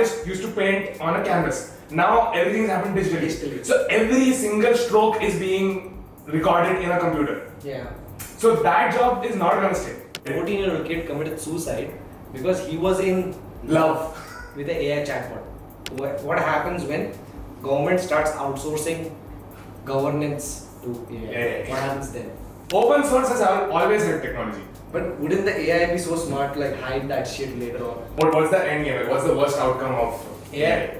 artist used to paint on a canvas. Now everything's happened digitally. So every single stroke is being recorded in a computer. Yeah. So that job is not gonna stay. 14-year-old kid committed suicide because he was in Love with the AI chatbot. What happens when government starts outsourcing governance to AI? Yeah. What happens then? Open source has always helped technology. But wouldn't the AI be so smart to like hide that shit later on? What's the end game? What's the worst outcome of AI?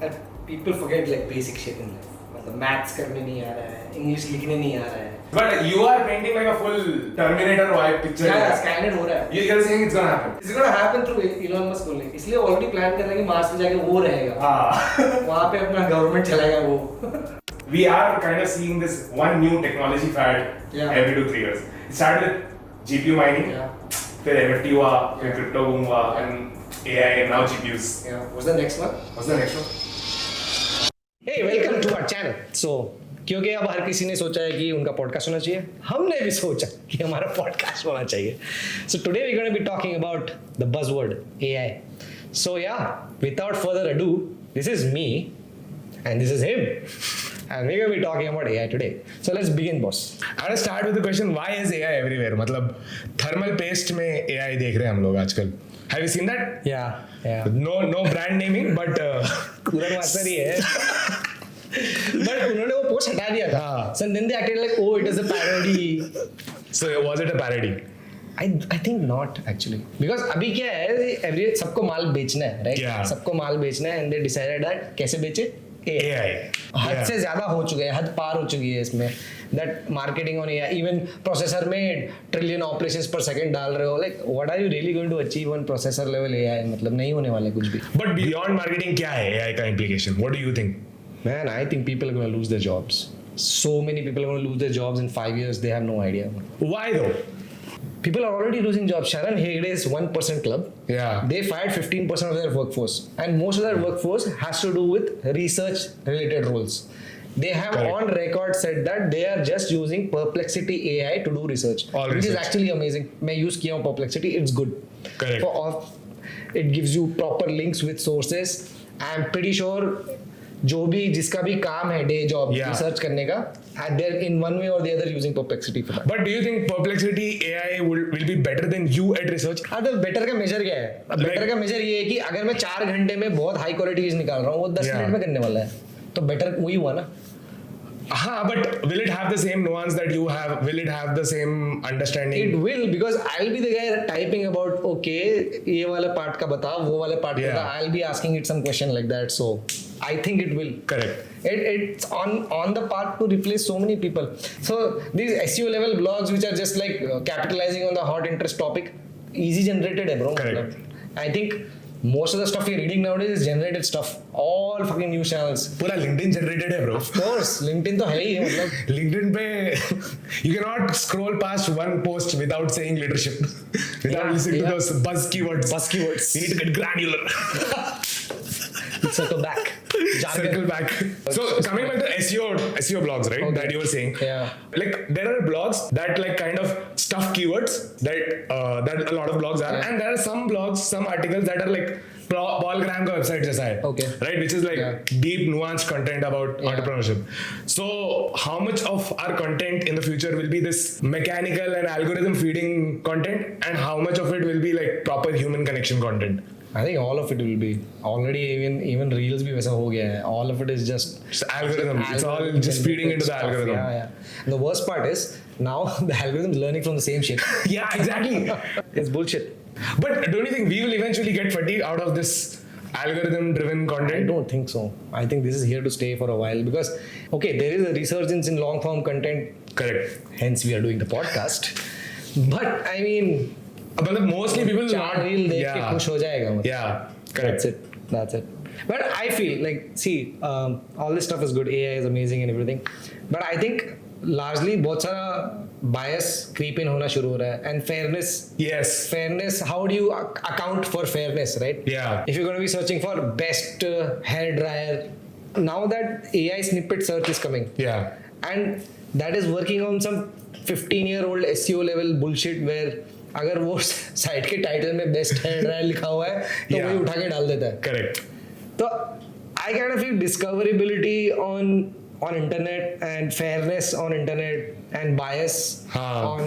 And people forget like basic shit in life. मतलब maths करने नहीं आ रहा है, English लिखने नहीं आ रहा है. But you are painting like a full Terminator vibe picture. Yeah, Skynet हो रहा है. You're saying it's gonna happen. It's gonna happen through Elon Musk only. इसलिए already plan कर रहे हैं कि मार्स पे जाके वो रहेगा. वहाँ पे अपना government चलाएगा वो. We are kind of seeing this one new technology fad every 2-3 years. It started with GPU mining, फिर NFT हुआ, फिर crypto boom हुआ, and AI and now GPUs. Yeah. What's the next one? What's the next one? Hey, welcome to our channel. So, क्योंकि अब हर किसी ने सोचा है कि उनका पॉडकास्ट होना चाहिए, हमने भी सोचा कि हमारा पॉडकास्ट होना चाहिए. So today we're going to be talking about the buzzword AI. So yeah, without further ado, this is me and this is him. And we're going to be talking about AI today. So let's begin, boss. I want to start with the question, why is AI everywhere? मतलब thermal paste में AI देख रहे हैं हम लोग आजकल. Have you seen that? Yeah. No brand naming, but पूरा master ही है. But उन्होंने वो पोस्ट हटा दिया था. So then they acted like, oh, it is a parody. So was it a parody? I think not actually. Because अभी क्या है, सबको माल बेचना है, right? Yeah. सबको माल बेचना है and they decided that कैसे बेचे? AI. हद से ज्यादा हो चुके हैं, हद पार हो चुकी है इसमें. That marketing on AI, even processor में trillion operations per second डाल रहे हो, like what are you really going to achieve on processor level AI? मतलब नहीं होने वाला कुछ भी. But beyond marketing क्या है AI का implication? What do you think? Man, I think people are going to lose their jobs. So many people are going to lose their jobs in 5 years. They have no idea. Why though? People are already losing jobs. Sharon Hegde's 1% club. Yeah. They fired 15% of their workforce. And most of their workforce has to do with research related roles. They have on record said that they are just using Perplexity AI to do research. Which is actually amazing. मैं use किया हूँ Perplexity. It's good. Correct. It gives you proper links with sources. I'm pretty sure जो भी जिसका भी काम है day job research करने का they're in one way or the other using Perplexity for that. But do you think Perplexity AI will be better than you at research? तो better का मेजर क्या है? बेटर का मेजर ये है कि अगर मैं 4 घंटे में बहुत हाई क्वालिटी चीज निकाल रहा हूँ वो 10 मिनट में करने वाला है, तो बेटर वही हुआ ना. हाँ, but will it have the same nuance that you have? Will it have the same understanding? It will, because I'll be the guy typing about okay ये वाला part का बता, वो वाले part का बता. I'll be asking it some question like that. So I think it will. Correct. It's on the path to replace so many people. So these SEO level blogs which are just like capitalizing on the hot interest topic, easy generated है bro. Correct. I think most of the stuff you're reading nowadays is generated stuff. All fucking news channels. पूरा LinkedIn generated है bro. Of course, LinkedIn तो है ही मतलब. LinkedIn पे you cannot scroll past one post without saying leadership, without listening to those buzz keywords. You need to get granular. Circle back. Circle back. So coming back to SEO blogs, right? That you were saying. Yeah. Like there are blogs that like kind of stuff keywords that a lot of blogs are, and there are some blogs, some articles that are like Paul Graham का website जैसा है. Okay. Right, which is like deep nuanced content about entrepreneurship. So how much of our content in the future will be this mechanical and algorithm feeding content, and how much of it will be like proper human connection content? I think all of it will be. Already even reels भी वैसा हो गया है. All of it is just algorithm. It's all just feeding into the algorithm. Yeah. And the worst part is now the algorithm is learning from the same shit. Yeah, exactly. It's bullshit. But don't you think we will eventually get fatigued out of this algorithm-driven content? I don't think so. I think this is here to stay for a while because there is a resurgence in long-form content. Correct. Hence, we are doing the podcast. But I mean, but mostly people चार reel देख के खुश हो जाएगा. Yeah, correct. That's it. But I feel like, see, all this stuff is good. AI is amazing and everything. But I think largely बहुत सारा bias creep in होना शुरू हो रहा है. And fairness. Yes. Fairness. How do you account for fairness, right? Yeah. If you're going to be searching for best hair dryer, now that AI snippet search is coming. Yeah. And that is working on some 15-year-old SEO level bullshit where अगर वो site के title में best hair लिखा हुआ है तो वही उठा के डाल देता है. Correct. तो I kind of feel discoverability on internet and fairness on internet and bias on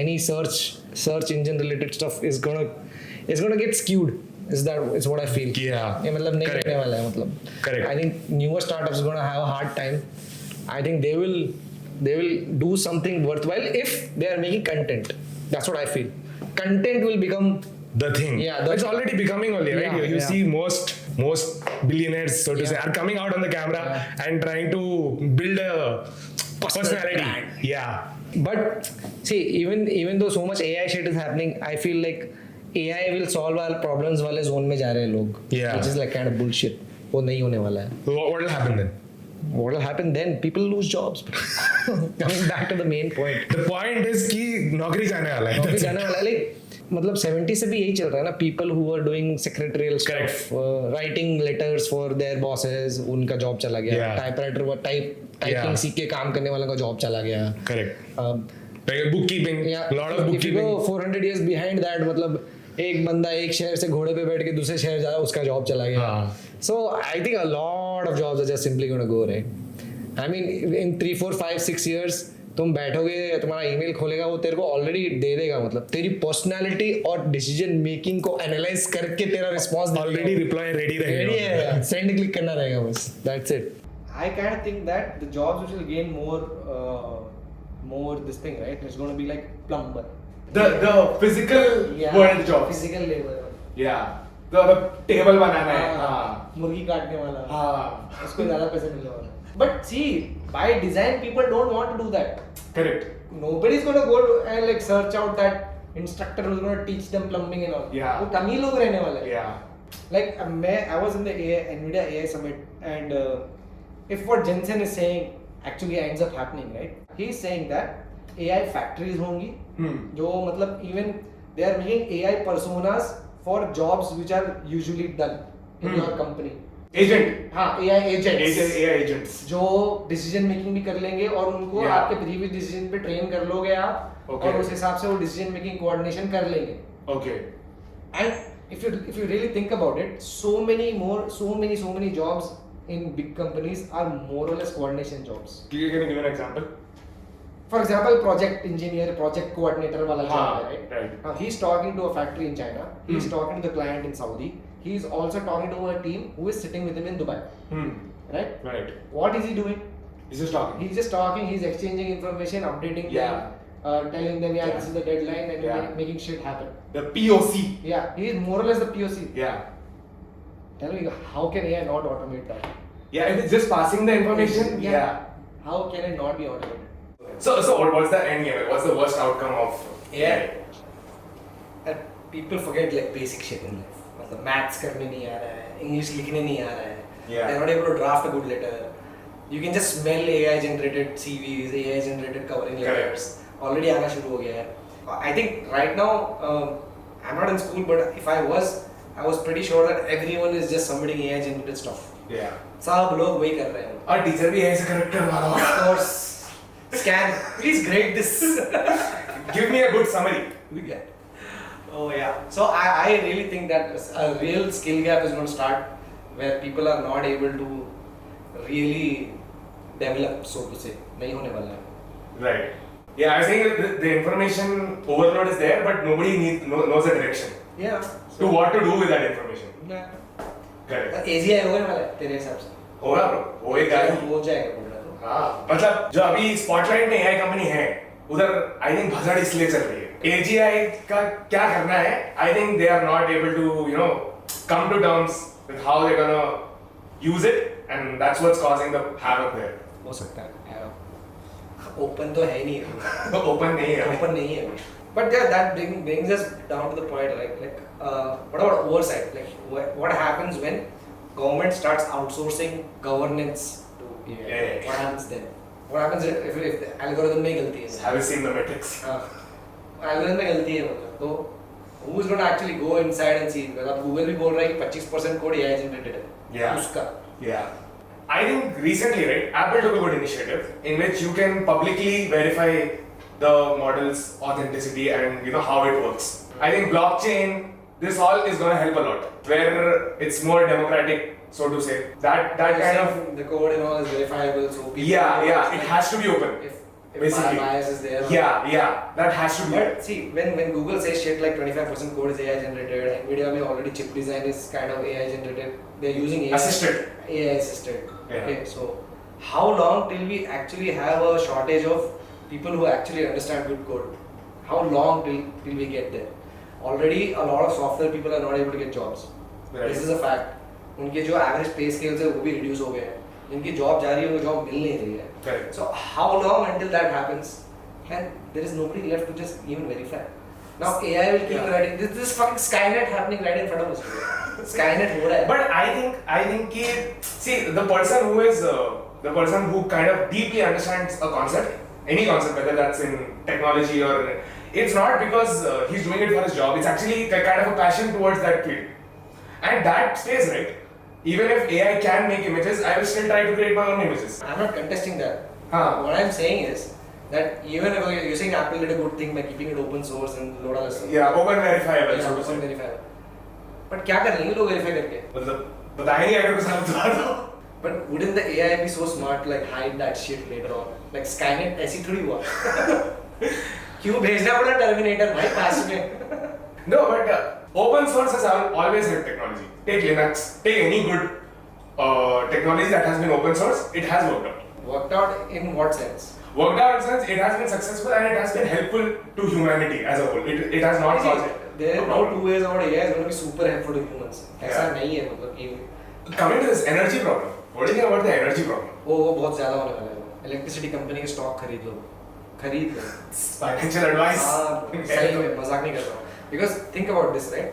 any search engine related stuff is gonna get skewed. Is what I feel. Yeah. ये मतलब नहीं रहने वाला है मतलब. Correct. I think newer startups are gonna have a hard time. I think they will do something worthwhile if they are making content. That's what I feel. Content will become The thing. Yeah, it's already becoming only, right? Yeah, you yeah. see most billionaires, so to say, are coming out on the camera and trying to build a personality. brand. Yeah. But see, even though so much AI shit is happening, I feel like AI will solve our problems वाले zone में जा रहे हैं लोग. Yeah. Which is like kind of bullshit. वो नहीं होने वाला है. What will happen then? What will happen then? People lose jobs. Coming back to the main point. The point is कि नौकरी जाने वाला है. नौकरी जाने वाला है. Like मतलब 70 से भी यही चल रहा है ना. People who are doing secretarial stuff, writing letters for their bosses, उनका job चला गया. Yeah. Typewriter typing सीख के काम करने वालों का job चला गया. Correct. Like bookkeeping, lot of If you bookkeeping. go 400 years behind that, मतलब एक बंदा एक शहर से घोड़े पे बैठ के दूसरे शहर जा उसका जॉब चला गया. So I think a lot of jobs are just simply going to go, right? I mean in 3, 4, 5, 6 years तुम बैठोगे, तुम्हारा ईमेल खोलेगा, वो तेरे को ऑलरेडी दे देगा. मतलब तेरी पर्सनालिटी और डिसीजन मेकिंग को एनालाइज करके तेरा रिस्पॉन्स Already reply ready रहेगा. सेंड क्लिक करना रहेगा बस. That's it. I kind of think that the jobs which will gain more this thing, right? It's going to be like plumber. The physical world job. Physical labor. Yeah. The table बनाना है. हाँ. मुर्गी काटने वाला. हाँ. उसको ज़्यादा पैसे मिलने वाला. But see, by design, people don't want to do that. Correct. Nobody's going to go and like search out that instructor who's going to teach them plumbing and all. Yeah. वो कम ही लोग रहने वाले हैं. Yeah. Like I was in the NVIDIA AI summit, and if what Jensen is saying actually ends up happening, right? He's saying that AI factories होंगी, जो मतलब even they are making AI personas for jobs which are usually done in your company. Agent. हाँ, AI agents. AI agents. जो decision making भी कर लेंगे और उनको आपके प्रीवियस डिसीजन पे ट्रेन कर लोगे आप, और उस हिसाब से वो डिसीजन मेकिंग कोऑर्डिनेशन कर लेंगे. Okay. And if you really think about it, so many jobs in big companies are more or less coordination jobs. Can you give an example? For example, project engineer, project coordinator वाला job है, right? Right. Now he's talking to a factory in China. He's talking to the client in Saudi. He's also talking to a team who is sitting with him in Dubai. Right? Right. What is he doing? He's just talking. He's just talking. He's exchanging information, updating them, telling them, this is the deadline, and making shit happen. The POC. Yeah, he is more or less the POC. Yeah. Tell me, how can AI not automate that? Yeah, if it's just passing the information. Yeah. How can it not be automated? So what's the end game? What's the worst outcome of AI? That people forget like basic shit in life. मतलब maths करने नहीं आ रहा है, English लिखने नहीं आ रहा है. Yeah. They're not able to draft a good letter. You can just smell AI generated CVs, AI generated covering letters. Already आना शुरू हो गया है. I think right now I'm not in school, but if I was pretty sure that everyone is just submitting AI generated stuff. Yeah. सब लोग वही कर रहे हैं. और टीचर भी ऐसे करेक्ट करवा रहा होगा. Of course. Scan. Please grade this. Give me a good summary. Yeah. Oh yeah. So I really think that a real skill gap is going to start where people are not able to really develop, so to say. नहीं होने वाला है. Right. Yeah, I was saying the information overload is there, but nobody knows the direction. Yeah. To what to do with that information. Yeah. Correct. AGI होने वाला है तेरे हिसाब से. होगा bro. होएगा ही. हो जाएगा बोल रहा तो. हाँ. मतलब जो अभी स्पॉटलाइट में AI कंपनी है, उधर I think भसड़ इसलिए चल रही है. AGI का क्या करना है? I think they are not able to come to terms with how they're gonna use it, and that's what's causing the havoc there. हो सकता है. Open तो है ही नहीं. Open नहीं है. Open नहीं है. But yeah, that brings us down to the point, like what about oversight? Like what happens when government starts outsourcing governance to AI? Yeah. What happens then? What happens if the algorithm में गलती है? Have you seen the metrics? algorithm में गलती है मतलब तो who is going to actually go inside and see? मतलब Google भी बोल रहा है कि 25% कोड AI generated है. Yeah. उसका. Yeah. I think recently, right, Apple took a good initiative in which you can publicly verify the model's authenticity and how it works. I think blockchain, this all is going to help a lot, where it's more democratic, so to say. That kind of the code and all is verifiable, so people it has to be open. If basically bias is there. That has to be. But see, when Google says shit like 25% code is AI generated, Nvidia may already chip design is kind of AI generated. They're using AI assisted. Yeah. Okay, so how long till we actually have a shortage of people who actually understand good code? How long till we get there? Already a lot of software people are not able to get jobs. Right. This is a fact. उनके जो average पे scales है वो भी reduce हो गए हैं. जिनकी जॉब जा रही है उनको जॉब मिल नहीं रही है. Correct. So how long until that happens? And there is nobody left to just even verify. Now AI will keep writing. This is fucking Skynet happening right in front of us. Skynet हो रहा है. But I think कि see the person who kind of deeply understands a concept, any concept, whether that's in technology or it's not because he's doing it for his job. It's actually kind of a passion towards that field, and that stays, right. Even if AI can make images, I will still try to create my own images. I'm not contesting that. Huh. What I'm saying is that even if you're using Apple did a good thing by keeping it open source and load other stuff. Yeah, open verifiable. Yeah, so to open say. verifiable. But क्या कर लेंगे लोग verify करके? मतलब बताएंगे अगर कुछ हालत हुआ तो. But wouldn't the AI be so smart to like hide that shit later on? Like Skynet ऐसी थोड़ी हुआ. क्यों भेजना पड़ा terminator भाई पास में? No, but open source has always helped technology. Take Linux, take any good technology that has been open source, it has worked out. Worked out in what sense? Worked out in the sense it has been successful and it has been helpful to humanity as a whole. It has not caused. There are no two ways about AI is going to be super helpful to humans. ऐसा नहीं है मतलब कि. Coming to this energy problem, what do you think about the energy problem? वो बहुत ज़्यादा होने वाला है. Electricity company के stock खरीद लो. Financial advice. हाँ, सही में मजाक नहीं कर रहा हूँ. Because think about this, right?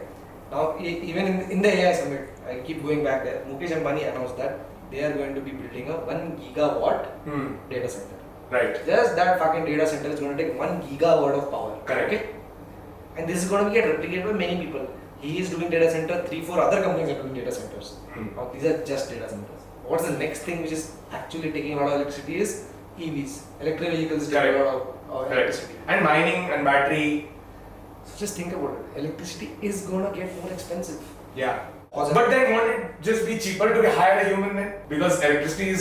Now, even in the AI summit, I keep going back there. Mukesh Ambani announced that they are going to be building a 1 gigawatt data center. Right. Just that fucking data center is going to take 1 gigawatt of power. Correct. Okay? And this is going to get replicated by many people. He is doing data center, 3-4 other companies are doing data centers. Now, these are just data centers. What's the next thing which is actually taking a lot of electricity is EVs. Electric vehicles is taking a lot of electricity. And mining and battery. So just think about it. Electricity is going to get more expensive. Yeah. But then won't it just be cheaper to hire a human then? Because electricity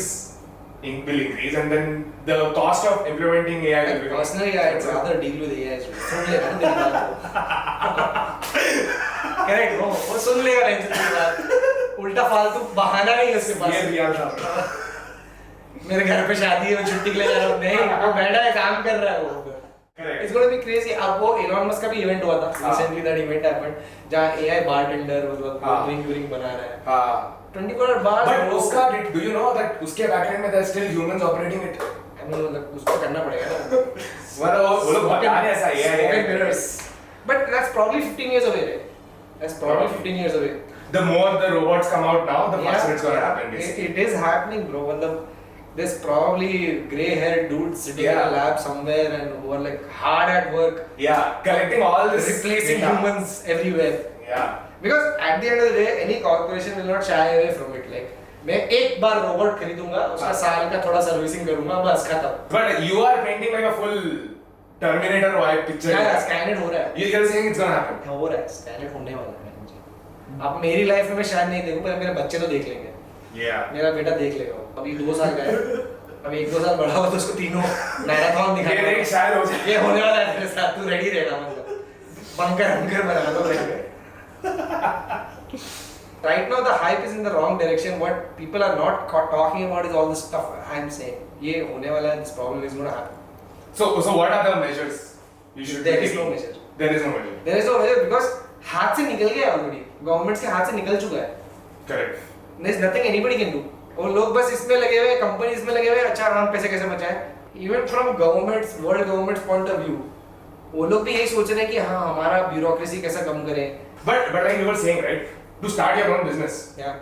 will increase and then the cost of implementing AI will become. Personally, I'd rather deal with AI. Correct, bro. वो सुन लेगा tension की बात. उल्टा फालतू बहाना नहीं है उसके पास. ये रियल था. मेरे घर पे शादी है, मैं छुट्टी के लिए जा रहा हूँ. नहीं, वो बैठा है, काम कर रहा है वो. It's going to be crazy. अब वो Elon Musk का भी event हुआ था. Recently that event happened. जहाँ AI bartender मतलब drink बना रहा है. 24 bars. But उसका do you know that उसके backend में there are still humans operating it? I mean मतलब उसको करना पड़ेगा ना. मतलब वो लोग बता रहे ऐसा AI mirrors. But that's probably 15 years away. That's probably 15 years away. The more the robots come out now, the faster it's going to happen. It is happening, bro. मतलब there's probably grey-haired dudes sitting in a lab somewhere and who are like hard at work. Yeah, collecting all this replacing data. humans everywhere. Yeah. Because at the end of the day, any corporation will not shy away from it. Like, मैं एक बार robot खरीदूंगा, उसका साल का थोड़ा servicing करूंगा, बस खत्म. But you are painting like a full terminator vibe picture. Yeah, Skynet हो रहा है. You're saying it's gonna happen. हो रहा है. Skynet होने वाला है. अब मेरी लाइफ में मैं शायद नहीं देखूं, पर मेरे बच्चे तो देख लेंगे. मेरा बेटा देख लेगा. अभी 2 साल का है. अब 1-2 साल बड़ा हो तो उसको तीनों मैराथन दिखाएगा. ये शायद हो जाए. ये होने वाला है तेरे साथ. तू रेडी रहना मतलब. बंकर बना दो रहेंगे. Right now the hype is in the wrong direction. What people are not talking about is all the stuff I'm saying. ये होने वाला है. This problem is going to happen. So what are the measures you should There be is no taking? measure. There is no measure. There is no measure because हाथ से निकल गया already. Government के हाथ से निकल चुका है. Correct. There's nothing anybody can do. और लोग बस इसमें लगे हुए, कंपनी इसमें लगे हुए, अच्छा हम पैसे कैसे बचाएं. Even from government's world government's point of view, वो लोग भी यही सोच रहे हैं कि हाँ हमारा ब्यूरोक्रेसी कैसा कम करें. But like you were saying, right? To start your own business. Yeah.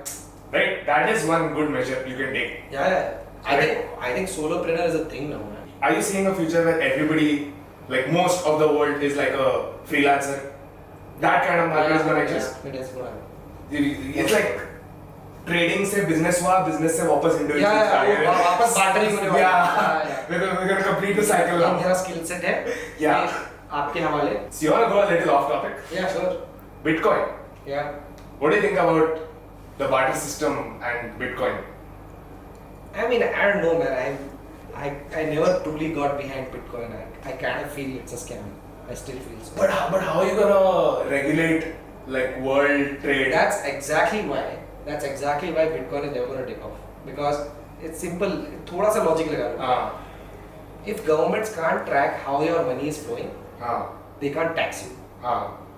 Right. That is one good measure you can take. Yeah. I think solopreneur is a thing now, man. Are you seeing a future where everybody, like most of the world, is like a freelancer? That kind of market is going to exist. It is going to. It's like trading से business हुआ, business से वापस individual वापस bartering होने वाला है। we're going to complete the cycle now. मेरा skill set है Yeah. ये आपके हवाले। So you want to go a little off topic? Yeah, sure. Bitcoin. Yeah. What do you think about the barter system and Bitcoin? I mean, I don't know, man. I never truly got behind Bitcoin. I kind of feel it's a scam. I still feel so. But how are you gonna regulate like world trade? That's exactly why Bitcoin is never going to take off. Because it's simple. थोड़ा सा logic लगा लो. If governments can't track how your money is flowing, they can't tax you.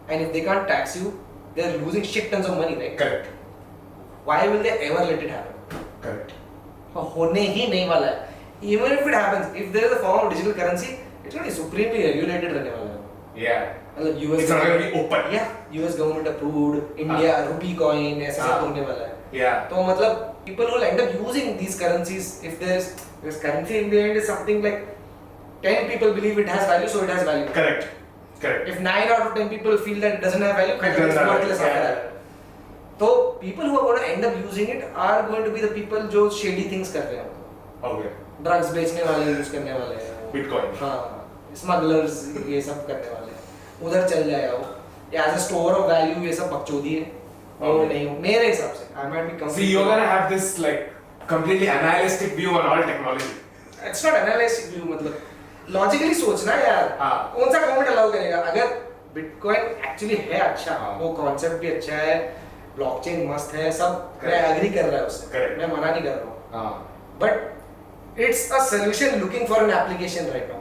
And if they can't tax you, they're losing shit tons of money, right? Correct. Why will they ever let it happen? Correct. होने ही नहीं वाला है. Even if it happens, if there is a form of digital currency, it's going to be supremely regulated रहने वाला है. Yeah. मतलब US It's not going to be open. Yeah, US government approved, India rupee coin ऐसा सब होने वाला है. Yeah. तो मतलब people will end up using these currencies if there's because currency in the end is something like 10 people believe it has value, so it has value. Correct. Correct. If 9 out of 10 people feel that it doesn't have value, It doesn't have worthless value. after that. So people who are going to end up using it are going to be the people जो shady things कर रहे हैं. Okay. Drugs बेचने वाले use करने वाले हैं. Bitcoin. हाँ, smugglers ये सब करने वाले हैं. उधर चल जाएगा वो. या as a store of value ये सब बकचोदी है. वो नहीं हो मेरे हिसाब से. I might be completely. See, you're gonna have this like completely nihilistic view on all technology. It's not analytic view मतलब logically सोचना यार. हाँ. कौन सा गवर्नमेंट अलाउ करेगा? अगर बिटकॉइन एक्चुअली है अच्छा, वो कॉन्सेप्ट भी अच्छा है, ब्लॉकचेन मस्त है, सब मैं एग्री कर रहा हूँ उससे. मैं मना नहीं कर रहा हूँ. But it's a solution looking for an application right now.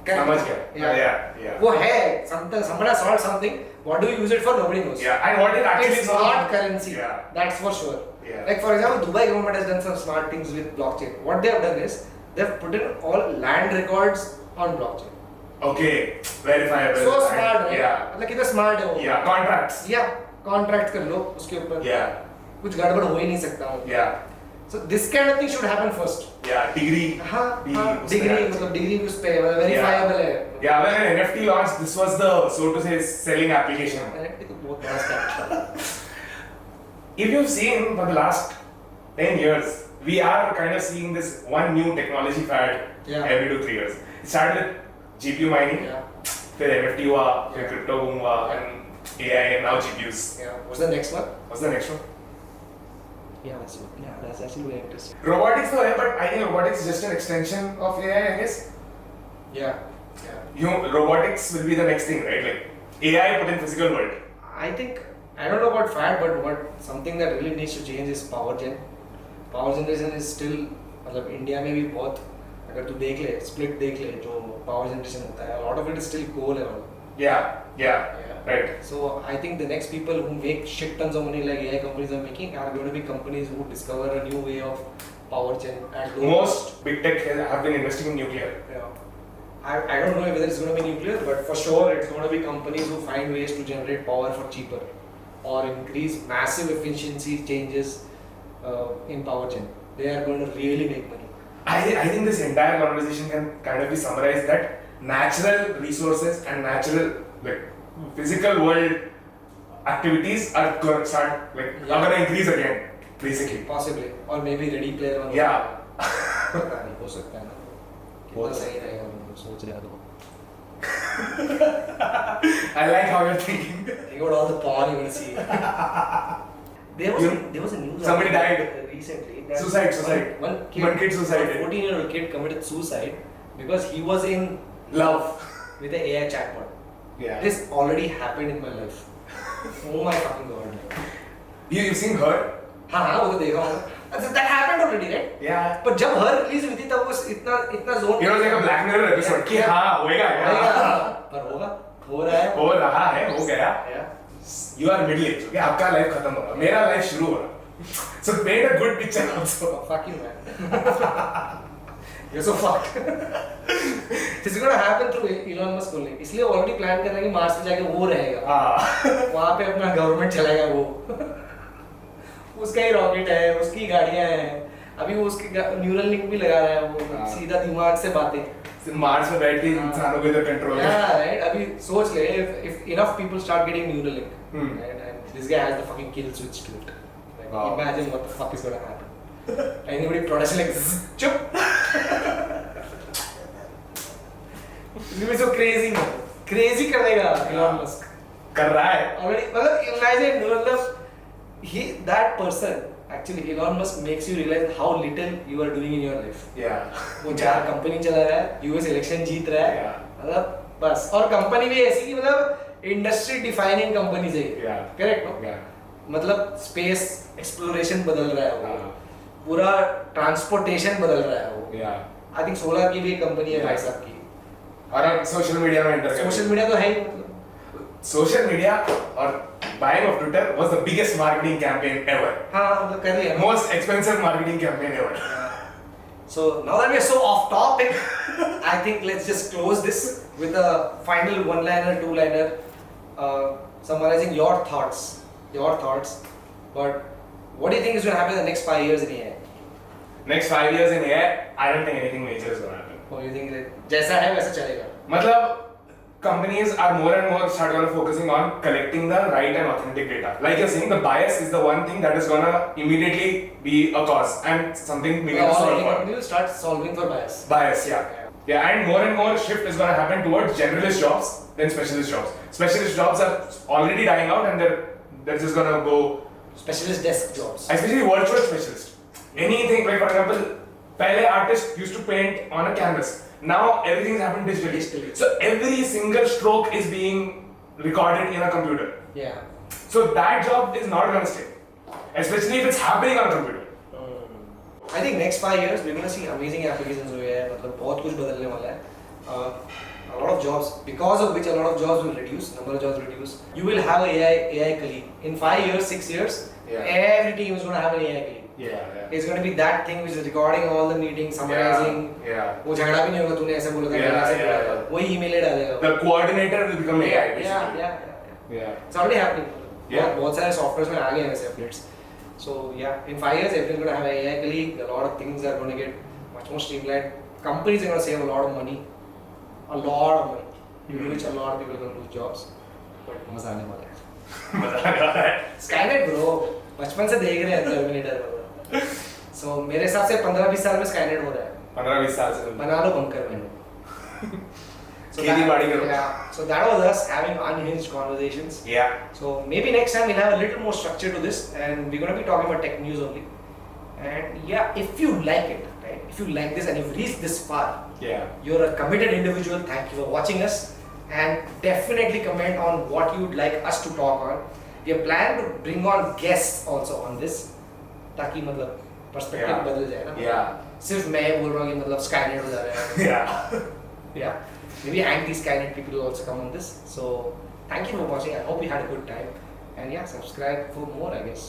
समझ गया. Yeah. वो है someone has solved something. What do you use it for? Nobody knows. Yeah. And what it actually It's solves- not currency. Yeah. That's for sure. Yeah. Like for example, Dubai government has done some smart things with blockchain. What they have done is they've put in all land records on blockchain. Okay. Verifiable. So smart, right? Yeah. मतलब कितना smart है वो. Yeah. Contracts. Yeah. Contract कर लो उसके ऊपर. Yeah. कुछ गड़बड़ हो ही नहीं सकता. Yeah. So this kind of thing should happen first. Yeah. Degree. हाँ. उस Degree पे- मतलब degree उस पे verifiable है. Yeah, when an NFT launched, this was the, so to say, selling application. NFT तो बहुत बड़ा scam था. If you've seen for the last 10 years, we are kind of seeing this one new technology fad every 2-3 years. It started with GPU mining, Yeah. फिर NFT हुआ, फिर Yeah. crypto boom हुआ, and AI, and now GPUs. Yeah. What's the next one? What's the next one? Yeah, that's actually very interesting. Robotics तो है, but I think robotics is just an extension of AI, I guess. Yeah. Robotics will be the next thing, right? Like AI put in physical world. I think I don't know about fad, but something that really needs to change is PowerGen. Power generation is still मतलब India में भी बहुत अगर तू देख ले split देख ले जो पावर जनरेशन होता है, a lot of it is still coal and all. Yeah. Right. So I think the next people who make shit tons of money like AI companies are making are going to be companies who discover a new way of power gen and Most big tech have been investing in nuclear. I don't know whether it's going to be nuclear, but for sure it's going to be companies who find ways to generate power for cheaper or increase massive efficiency changes in power gen. They are going to really make money. I think this entire conversation can kind of be summarized that natural resources and natural like physical world activities are going to start like are going to increase again basically. Possibly, or maybe Ready Player One. Yeah. पता नहीं हो सकता है ना. कितना सही रहेगा मैं सोच रहा था. I like how you're thinking. Think about all the porn you're going to see. There was a news. Somebody died recently. that Suicide. One kid suicided. A 14-year-old kid committed suicide because he was in Love. with an AI chatbot. Yeah. This already happened in my life. Oh my fucking god. You've seen her? हाँ वो तो देखा हूँ. That happened already, right? Yeah. पर जब हर release हुई थी तब वो इतना zone. It was like a Black Mirror episode कि हाँ होएगा पर होगा हो रहा है. हो रहा है हो गया. Yeah. You are middle age. Okay, आपका लाइफ खत्म होगा. मेरा लाइफ शुरू हो रहा. So paint a good picture also. Fuck you, man. You're so fucked. This is gonna happen through Elon Musk only. इसलिए already plan कर रहा है कि मार्स पे जाके वो रहेगा. वहाँ पे अपना गवर्नमेंट चलाएगा वो. उसका ही रॉकेट है, उसकी गाड़ियाँ हैं. अभी वो उसकी न्यूरल लिंक भी लगा रहा है वो सीधा दिमाग से बातें. मार्स में बैठ के इंसानों को इधर कंट्रोल है. Yeah, right. अभी सोच ले if enough people start getting neural link, right, and this guy has the fucking kill switch to it. Like, Wow. Imagine what the fuck is going to happen. Anybody production like zzz, chup. It will be so crazy, man. Crazy कर देगा Elon Musk. कर रहा है. Already, मतलब imagine, मतलब that person. Actually, Elon Musk makes you realize how little you are doing in your life. Yeah. वो 4 company चला रहा है, यूएस इलेक्शन जीत रहा है, Yeah. मतलब बस. और कंपनी भी ऐसी कि मतलब इंडस्ट्री डिफाइनिंग कंपनीज है. Yeah. Correct no? Yeah. मतलब स्पेस एक्सप्लोरेशन बदल रहा है वो. हाँ. पूरा ट्रांसपोर्टेशन बदल रहा है वो. Yeah. आई थिंक सोलर की भी एक कंपनी है भाई साहब की. और अब सोशल मीडिया में एंटर. सोशल मीडिया तो है ही मतलब. Social media or buying of Twitter was the biggest marketing campaign ever. हाँ मतलब कर लिया. Most expensive marketing campaign ever. So now that we are so off topic, I think let's just close this with a final one-liner, two-liner, summarizing your thoughts. But what do you think is going to happen in the next 5 years in AI? Next 5 years in AI, I don't think anything major is going to happen. Or you think that जैसा है वैसा चलेगा? मतलब companies are more and more start going to focusing on collecting the right and authentic data. Like you're saying, the bias is the one thing that is going to immediately be a cause and something we need to All solve AI for. companies will start solving for bias. Bias, yeah. Yeah, and more shift is going to happen towards generalist jobs than specialist jobs. Specialist jobs are already dying out and they're just going to go. Specialist desk jobs. Especially virtual specialist. Anything, like for example, pehle artists used to paint on a canvas. Now everything's happened digitally. So every single stroke is being recorded in a computer. Yeah. So that job is not going to stay. Especially if it's happening on a computer. I think next 5 years we're going to see amazing applications हुए हैं. मतलब बहुत कुछ बदलने वाला है. A lot of jobs, because of which a lot of jobs will reduce, number of jobs will reduce. You will have a AI colleague. In 5 years, 6 years, every team is going to have an AI colleague. Yeah. It's going to be that thing which is recording all the meetings, summarizing. Yeah. वो झगड़ा भी नहीं होगा तूने ऐसे बोला था मैंने ऐसे बोला था. वही email डालेगा. The coordinator will become AI basically. Yeah. It's already happening. Yeah. बहुत सारे softwares में आ गए हैं वैसे updates. So yeah, in 5 years everyone's going to have an AI colleague. A lot of things are going to get much more streamlined. Companies are going to save a lot of money. A lot of money. Due to which a lot of people are going to lose jobs. But मजा आने वाला है. मजा आने वाला है. Skynet bro. बचपन से देख रहे हैं Terminator. So मेरे हिसाब से 15-20 साल में Skynet हो रहा है. 15-20 साल से बना लो बंकर में. खेती बाड़ी करो. Yeah. So that was us having unhinged conversations. Yeah. So maybe next time we'll have a little more structure to this, and we're going to be talking about tech news only. And yeah, if you like it, right? If you like this and you've reached this far, Yeah. you're a committed individual. Thank you for watching us, and definitely comment on what you'd like us to talk on. We have planned to bring on guests also on this, ताकि मतलब perspective Yeah. बदल जाए ना. Yeah. सिर्फ मैं बोल रहा हूँ कि मतलब Skynet हो जा रहा है. Yeah. Yeah. Maybe anti-Skynet people will also come on this. So thank you for watching. I hope you had a good time. And yeah, subscribe for more, I guess.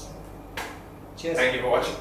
Cheers. Thank you for watching.